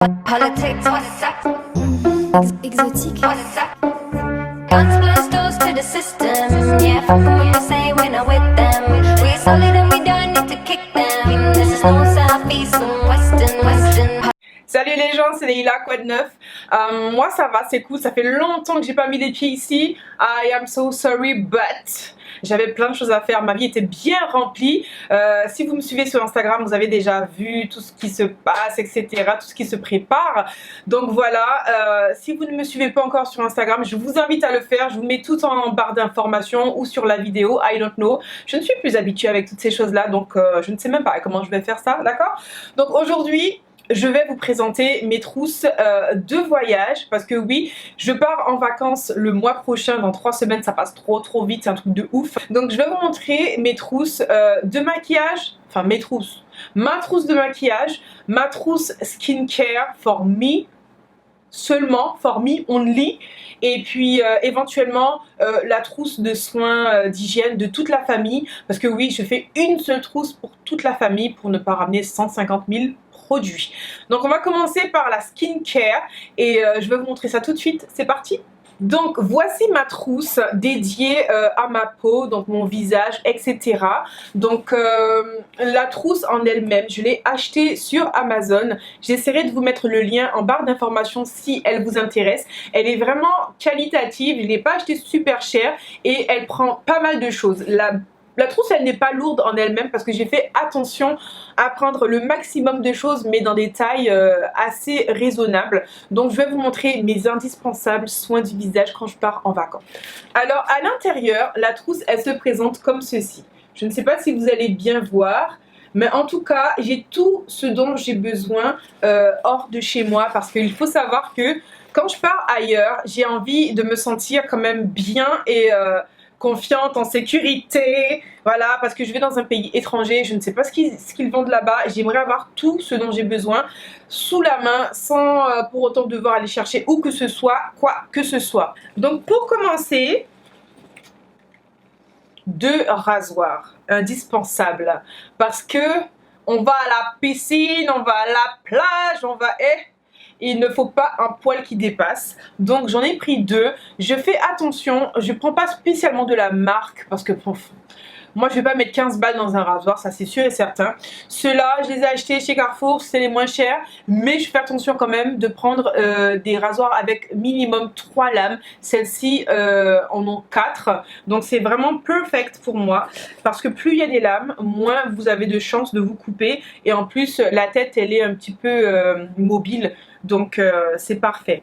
Politics, what's up? Exotique. What's up? Guns, blasters to the system. Yeah, fuck them when they say we're not with them. We solid and we don't need to kick them. This is no southeast and western. Salut les gens, c'est Leila, quoi de neuf? Moi ça va, c'est cool, ça fait longtemps que j'ai pas mis les pieds ici. I am so sorry, but j'avais plein de choses à faire, ma vie était bien remplie. Si vous me suivez sur Instagram, vous avez déjà vu tout ce qui se passe, etc., tout ce qui se prépare. Donc voilà, si vous ne me suivez pas encore sur Instagram, je vous invite à le faire. Je vous mets tout en barre d'informations ou sur la vidéo, I don't know. Je ne suis plus habituée avec toutes ces choses-là, donc je ne sais même pas comment je vais faire ça, d'accord? Donc aujourd'hui, je vais vous présenter mes trousses de voyage parce que oui, je pars en vacances le mois prochain, dans 3 semaines, ça passe trop vite, c'est un truc de ouf. Donc je vais vous montrer mes trousses de maquillage, enfin mes trousses, ma trousse de maquillage, ma trousse skincare for me, seulement, for me only, et puis éventuellement la trousse de soins d'hygiène de toute la famille, parce que oui, je fais une seule trousse pour toute la famille pour ne pas ramener 150 000 produits. Donc on va commencer par la skincare et je vais vous montrer ça tout de suite, c'est parti. Donc voici ma trousse dédiée à ma peau, donc mon visage, etc. Donc la trousse en elle-même, je l'ai achetée sur Amazon. J'essaierai de vous mettre le lien en barre d'informations si elle vous intéresse. Elle est vraiment qualitative, je ne l'ai pas achetée super cher et elle prend pas mal de choses. La trousse, elle n'est pas lourde en elle-même parce que j'ai fait attention à prendre le maximum de choses, mais dans des tailles assez raisonnables. Donc, je vais vous montrer mes indispensables soins du visage quand je pars en vacances. Alors, à l'intérieur, la trousse, elle se présente comme ceci. Je ne sais pas si vous allez bien voir, mais en tout cas, j'ai tout ce dont j'ai besoin hors de chez moi parce qu'il faut savoir que quand je pars ailleurs, j'ai envie de me sentir quand même bien et confiante, en sécurité, voilà, parce que je vais dans un pays étranger, je ne sais pas ce qu'ils vendent là-bas, j'aimerais avoir tout ce dont j'ai besoin sous la main, sans pour autant devoir aller chercher où que ce soit, quoi que ce soit. Donc pour commencer, 2 rasoirs indispensables, parce que on va à la piscine, on va à la plage, on va... il ne faut pas un poil qui dépasse, donc j'en ai pris 2. Je fais attention, je prends pas spécialement de la marque parce que moi je vais pas mettre 15 balles dans un rasoir, ça c'est sûr et certain. Ceux-là je les ai achetés chez Carrefour, c'est les moins chers, mais je fais attention quand même de prendre des rasoirs avec minimum 3 lames. Celles-ci en ont 4, donc c'est vraiment perfect pour moi parce que plus il y a des lames, moins vous avez de chances de vous couper, et en plus la tête elle est un petit peu mobile, donc c'est parfait.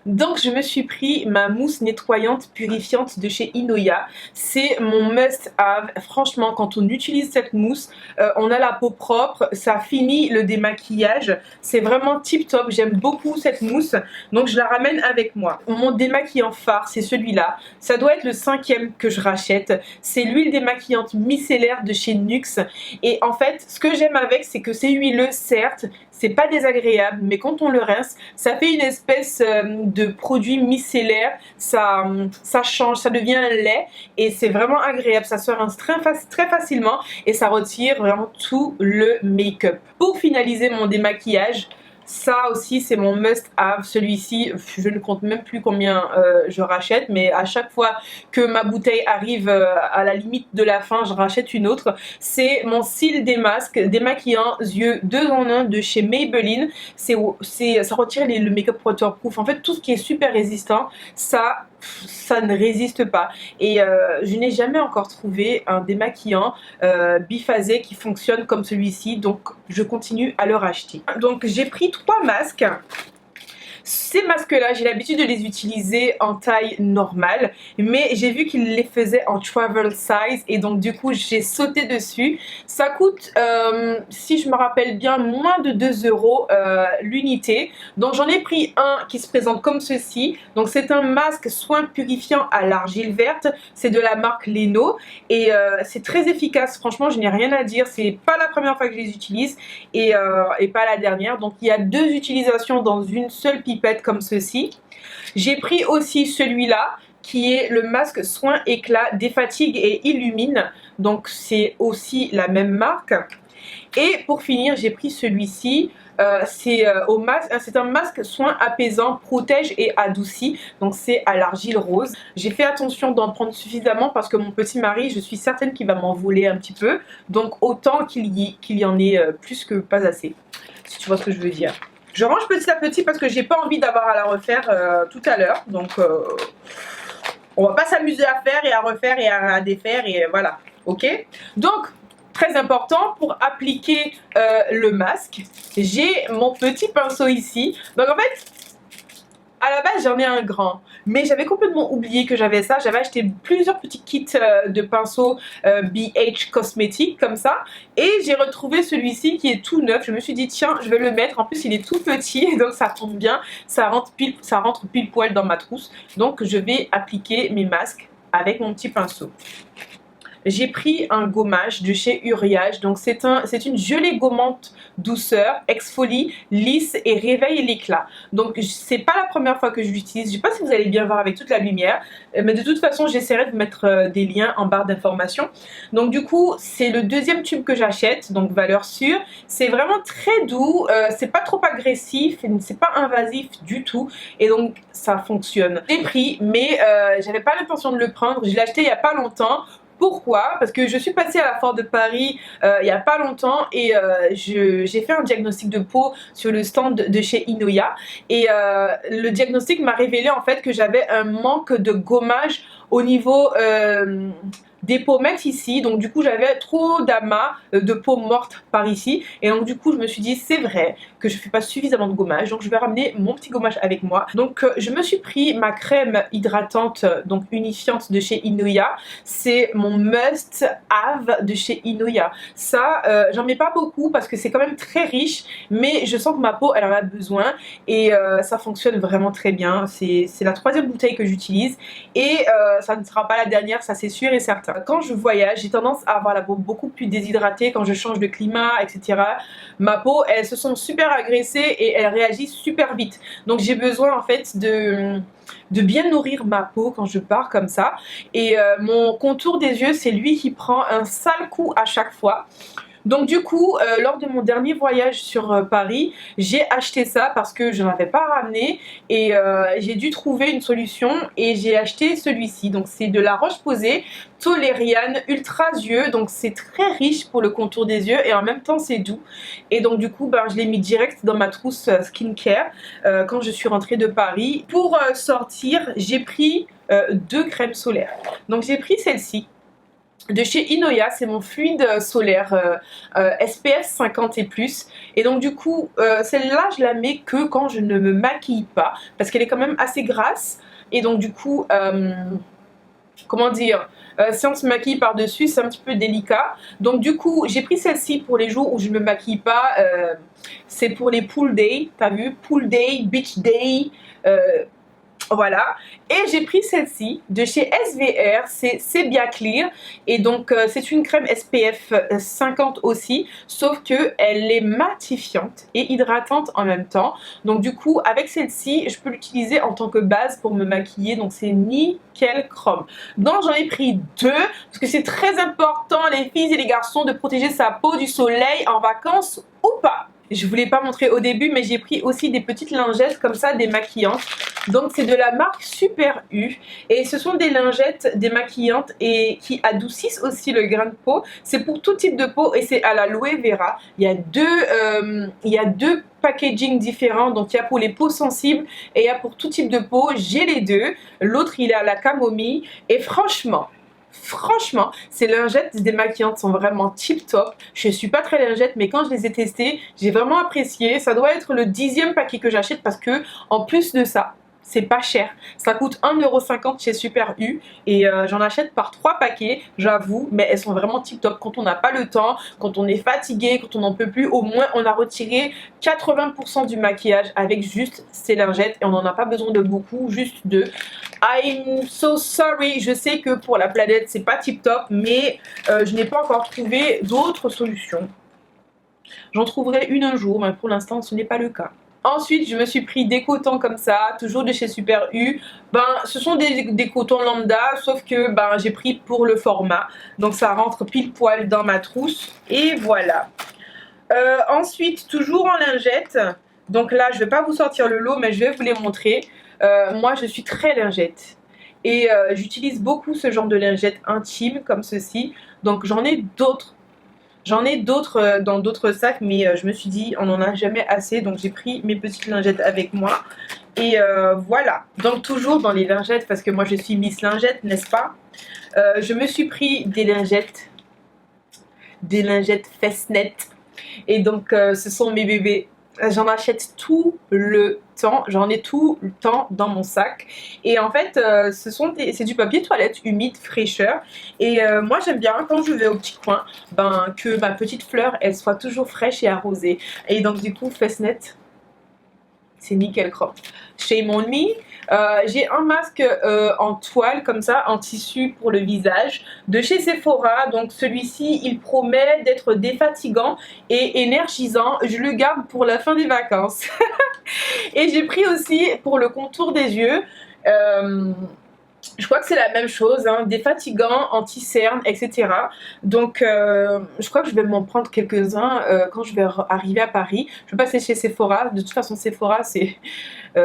Donc je me suis pris ma mousse nettoyante purifiante de chez Inoya. C'est mon must have. Franchement, quand on utilise cette mousse, on a la peau propre, ça finit le démaquillage. C'est vraiment tip top, j'aime beaucoup cette mousse. Donc je la ramène avec moi. Mon démaquillant phare, c'est celui-là. Ça doit être le 5e que je rachète. C'est l'huile démaquillante micellaire de chez Nuxe. Et en fait, ce que j'aime avec, c'est que c'est huileux, certes, c'est pas désagréable, mais quand on le rince, ça fait une espèce de produit micellaire, ça change, ça devient un lait et c'est vraiment agréable, ça se rince très facilement et ça retire vraiment tout le make-up. Pour finaliser mon démaquillage, ça aussi c'est mon must have, celui-ci je ne compte même plus combien je rachète, mais à chaque fois que ma bouteille arrive à la limite de la fin, je rachète une autre. C'est mon Cils Démasque démaquillant yeux 2 en 1 de chez Maybelline. Ça retire le make-up waterproof, en fait tout ce qui est super résistant, ça ne résiste pas, et je n'ai jamais encore trouvé un démaquillant biphasé qui fonctionne comme celui-ci, donc je continue à le racheter. Donc j'ai pris 3 masques. Ces masques-là, j'ai l'habitude de les utiliser en taille normale, mais j'ai vu qu'ils les faisaient en travel size et donc du coup j'ai sauté dessus. Ça coûte, si je me rappelle bien, moins de 2 € l'unité. Donc j'en ai pris un qui se présente comme ceci. Donc c'est un masque soin purifiant à l'argile verte. C'est de la marque Leno et c'est très efficace. Franchement, je n'ai rien à dire. C'est pas la première fois que je les utilise et pas la dernière. Donc il y a 2 utilisations dans une seule pipette comme ceci. J'ai pris aussi celui-là qui est le masque soin éclat, défatigue et illumine, donc c'est aussi la même marque. Et pour finir, j'ai pris celui-ci c'est un masque soin apaisant, protège et adoucit. Donc c'est à l'argile rose. J'ai fait attention d'en prendre suffisamment parce que mon petit mari, je suis certaine qu'il va m'en voler un petit peu. Donc autant qu'il y en ait plus que pas assez. Si tu vois ce que je veux dire. Je range petit à petit parce que j'ai pas envie d'avoir à la refaire tout à l'heure. Donc on va pas s'amuser à faire et à refaire et à défaire et voilà. Ok. Donc très important pour appliquer le masque. J'ai mon petit pinceau ici. Donc en fait, à la base j'en ai un grand, mais j'avais complètement oublié que j'avais ça. J'avais acheté plusieurs petits kits de pinceaux BH Cosmetics comme ça, et j'ai retrouvé celui-ci qui est tout neuf. Je me suis dit tiens, je vais le mettre. En plus il est tout petit, donc ça tombe bien, ça rentre pile poil dans ma trousse. Donc je vais appliquer mes masques avec mon petit pinceau. J'ai pris un gommage de chez Uriage, donc c'est une gelée gommante douceur, exfolie, lisse et réveille l'éclat. Donc c'est pas la première fois que je l'utilise, je sais pas si vous allez bien voir avec toute la lumière, mais de toute façon j'essaierai de mettre des liens en barre d'informations. Donc du coup c'est le deuxième tube que j'achète, donc valeur sûre. C'est vraiment très doux, c'est pas trop agressif, c'est pas invasif du tout, et donc ça fonctionne. J'ai pris, mais j'avais pas l'intention de le prendre, je l'ai acheté il y a pas longtemps. Pourquoi? Parce que je suis passée à la Foire de Paris il n'y a pas longtemps et j'ai fait un diagnostic de peau sur le stand de chez Inoya, et le diagnostic m'a révélé en fait que j'avais un manque de gommage au niveau des pommettes ici. Donc du coup j'avais trop d'amas de peau morte par ici, et donc du coup je me suis dit c'est vrai que je fais pas suffisamment de gommage, donc je vais ramener mon petit gommage avec moi. Donc je me suis pris ma crème hydratante donc unifiante de chez Inoya. C'est mon must have de chez Inoya. Ça j'en mets pas beaucoup parce que c'est quand même très riche, mais je sens que ma peau elle en a besoin, et ça fonctionne vraiment très bien. C'est la troisième bouteille que j'utilise, et ça ne sera pas la dernière, ça c'est sûr et certain. Quand je voyage, j'ai tendance à avoir la peau beaucoup plus déshydratée quand je change de climat, etc. Ma peau, elles se sont super agressées et elle réagit super vite. Donc j'ai besoin en fait de bien nourrir ma peau quand je pars comme ça. Et mon contour des yeux, c'est lui qui prend un sale coup à chaque fois. Donc du coup, lors de mon dernier voyage sur Paris, j'ai acheté ça parce que je n'en avais pas ramené, et j'ai dû trouver une solution et j'ai acheté celui-ci. Donc c'est de la Roche-Posay Toleriane Ultra Yeux, donc c'est très riche pour le contour des yeux et en même temps c'est doux. Et donc du coup je l'ai mis direct dans ma trousse skincare quand je suis rentrée de Paris. Pour sortir, j'ai pris 2 crèmes solaires. Donc j'ai pris celle-ci de chez Inoya, c'est mon fluide solaire SPF 50 et plus, et donc du coup celle-là je la mets que quand je ne me maquille pas parce qu'elle est quand même assez grasse, et donc du coup comment dire, si on se maquille par dessus c'est un petit peu délicat. Donc du coup j'ai pris celle-ci pour les jours où je me maquille pas, c'est pour les pool day, t'as vu, pool day, beach day, voilà. Et j'ai pris celle-ci de chez SVR, c'est bien clear, et donc c'est une crème SPF 50 aussi, sauf que elle est matifiante et hydratante en même temps. Donc du coup avec celle-ci je peux l'utiliser en tant que base pour me maquiller, donc c'est nickel chrome. Donc j'en ai pris 2 parce que c'est très important les filles et les garçons de protéger sa peau du soleil en vacances ou pas. Je ne vous l'ai pas montré au début, mais j'ai pris aussi des petites lingettes comme ça, démaquillantes. Donc c'est de la marque Super U, et ce sont des lingettes démaquillantes et qui adoucissent aussi le grain de peau. C'est pour tout type de peau et c'est à l'aloe vera. Il y a deux packaging différents, donc il y a pour les peaux sensibles et il y a pour tout type de peau. J'ai les deux. L'autre il est à la camomille, et franchement, ces lingettes démaquillantes sont vraiment tip top. Je suis pas très lingette, mais quand je les ai testées, j'ai vraiment apprécié. Ça doit être le 10e paquet que j'achète parce que en plus de ça, c'est pas cher. Ça coûte 1,50 € chez Super U, et j'en achète par 3 paquets, j'avoue, mais elles sont vraiment tip top. Quand on n'a pas le temps, quand on est fatigué, quand on n'en peut plus, au moins on a retiré 80% du maquillage avec juste ces lingettes, et on n'en a pas besoin de beaucoup, juste 2. I'm so sorry, je sais que pour la planète c'est pas tip top, mais je n'ai pas encore trouvé d'autres solutions. J'en trouverai une un jour, mais pour l'instant ce n'est pas le cas. Ensuite, je me suis pris des cotons comme ça, toujours de chez Super U. Ce sont des cotons lambda, sauf que j'ai pris pour le format. Donc ça rentre pile poil dans ma trousse. Et voilà. Ensuite, toujours en lingette. Donc là, je vais pas vous sortir le lot, mais je vais vous les montrer. Moi, je suis très lingette. Et j'utilise beaucoup ce genre de lingette intime comme ceci. Donc j'en ai d'autres. J'en ai d'autres dans d'autres sacs, mais je me suis dit, on n'en a jamais assez. Donc j'ai pris mes petites lingettes avec moi. Et voilà. Donc toujours dans les lingettes, parce que moi je suis Miss Lingette, n'est-ce pas? Je me suis pris des lingettes Fessnet. Et donc ce sont mes bébés. J'en achète tout le temps, j'en ai tout le temps dans mon sac. Et en fait, c'est du papier toilette humide, fraîcheur. Et moi, j'aime bien quand je vais au petit coin, ben, que ma petite fleur, elle soit toujours fraîche et arrosée. Et donc, du coup, Fessnet, c'est nickel crop. Shame on me. J'ai un masque en toile comme ça, en tissu pour le visage, de chez Sephora. Donc celui-ci, il promet d'être défatigant et énergisant. Je le garde pour la fin des vacances. Et j'ai pris aussi pour le contour des yeux. Je crois que c'est la même chose, hein, défatigant, anti-cerne, etc. Donc, je crois que je vais m'en prendre quelques-uns quand je vais arriver à Paris. Je vais passer chez Sephora. De toute façon, Sephora, c'est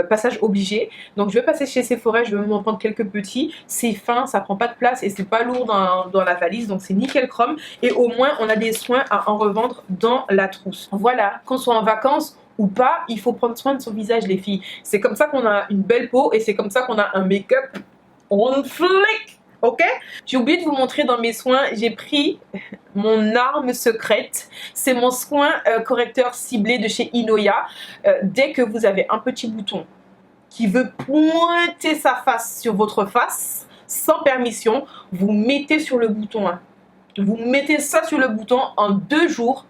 passage obligé. Donc, je vais passer chez Sephora. Je vais m'en prendre quelques petits. C'est fin, ça prend pas de place et c'est pas lourd dans la valise. Donc, c'est nickel chrome. Et au moins, on a des soins à en revendre dans la trousse. Voilà, qu'on soit en vacances ou pas, il faut prendre soin de son visage, les filles. C'est comme ça qu'on a une belle peau et c'est comme ça qu'on a un make-up on flic, ok? J'ai oublié de vous montrer dans mes soins, j'ai pris mon arme secrète. C'est mon soin correcteur ciblé de chez Inoya. Dès que vous avez un petit bouton qui veut pointer sa face sur votre face, sans permission, vous mettez sur le bouton. Hein. Vous mettez ça sur le bouton en 2 jours,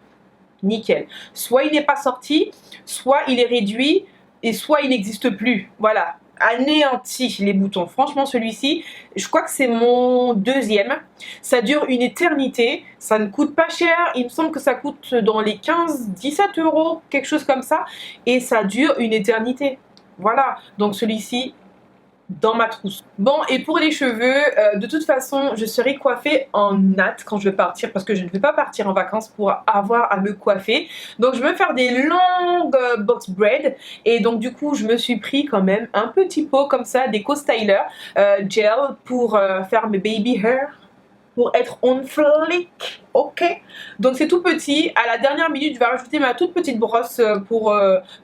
nickel. Soit il n'est pas sorti, soit il est réduit, et soit il n'existe plus. Voilà. Anéanti les boutons. Franchement, celui-ci, je crois que c'est mon 2e. Ça dure une éternité. Ça ne coûte pas cher. Il me semble que ça coûte dans les 15-17 euros, quelque chose comme ça. Et ça dure une éternité. Voilà. Donc celui-ci, dans ma trousse. Bon, et pour les cheveux, de toute façon, je serai coiffée en natte quand je vais partir parce que je ne vais pas partir en vacances pour avoir à me coiffer. Donc, je vais faire des longues box braids et donc, du coup, je me suis pris quand même un petit pot comme ça, des co-styler gel pour faire mes baby hair, pour être on flick, ok? Donc c'est tout petit. À la dernière minute, je vais rajouter ma toute petite brosse pour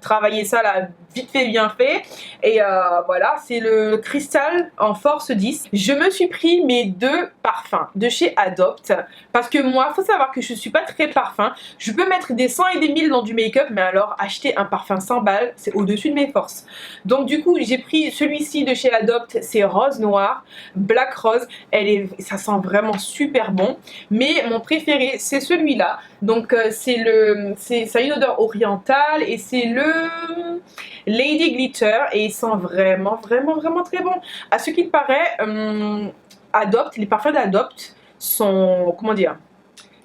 travailler ça là, vite fait, bien fait. Et voilà, c'est le cristal en force 10. Je me suis pris mes 2 parfums de chez Adopt. Parce que moi, il faut savoir que je ne suis pas très parfum. Je peux mettre des 100 et des 1000 dans du make-up, mais alors acheter un parfum 100 balles, c'est au-dessus de mes forces. Donc du coup, j'ai pris celui-ci de chez Adopt, c'est rose noir, black rose. Ça sent vraiment super bon, mais mon préféré c'est celui-là. Donc ça a une odeur orientale et c'est le Lady Glitter et il sent vraiment très bon. À ce qu'il paraît, Adopt, les parfums d'Adopt sont, comment dire,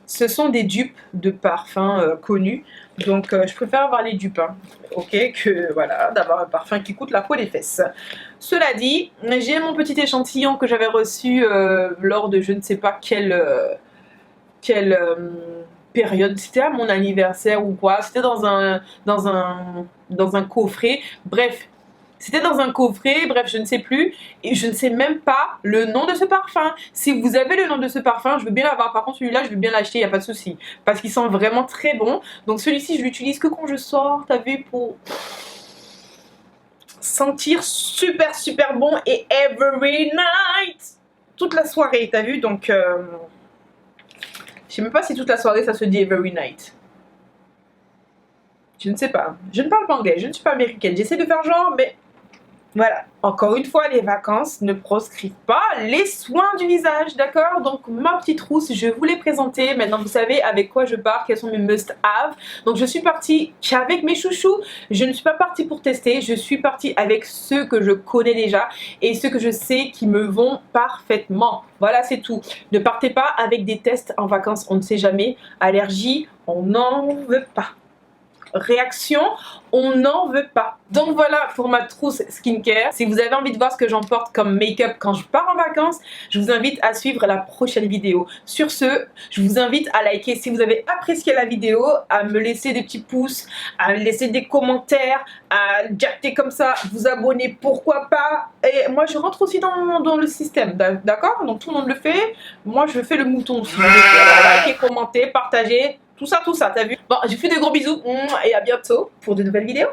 ce sont des dupes de parfums connus. Donc je préfère avoir les dupes, hein, ok, que voilà, d'avoir un parfum qui coûte la peau des fesses. Cela dit, j'ai mon petit échantillon que j'avais reçu lors de je ne sais pas quelle période, c'était à mon anniversaire ou quoi, c'était dans un coffret, bref. C'était dans un coffret, bref, je ne sais plus. Et je ne sais même pas le nom de ce parfum. Si vous avez le nom de ce parfum, je veux bien l'avoir. Par contre, celui-là, je veux bien l'acheter, il n'y a pas de souci. Parce qu'il sent vraiment très bon. Donc celui-ci, je l'utilise que quand je sors, t'as vu, pour sentir super bon. Et every night, toute la soirée, t'as vu. Donc, je sais même pas si toute la soirée, ça se dit every night. Je ne sais pas. Je ne parle pas anglais, je ne suis pas américaine. J'essaie de faire genre, mais... Voilà, encore une fois, les vacances ne proscrivent pas les soins du visage, d'accord? Donc, ma petite trousse, je vous l'ai présentée. Maintenant, vous savez avec quoi je pars, quels sont mes must-have. Donc, je suis partie qu'avec mes chouchous. Je ne suis pas partie pour tester. Je suis partie avec ceux que je connais déjà et ceux que je sais qui me vont parfaitement. Voilà, c'est tout. Ne partez pas avec des tests en vacances. On ne sait jamais. Allergie, on n'en veut pas. réaction, on n'en veut pas. Donc voilà pour ma trousse skincare. Si vous avez envie de voir ce que j'emporte comme make-up quand je pars en vacances, je vous invite à suivre la prochaine vidéo. Sur ce, je vous invite à liker si vous avez apprécié la vidéo, à me laisser des petits pouces, à me laisser des commentaires, à jatter comme ça, vous abonner, pourquoi pas. Et moi je rentre aussi dans le système, d'accord? Donc tout le monde le fait, moi je fais le mouton aussi. Likez, commentez, partagez, tout ça, t'as vu? Bon, je vous fais de gros bisous et à bientôt pour de nouvelles vidéos.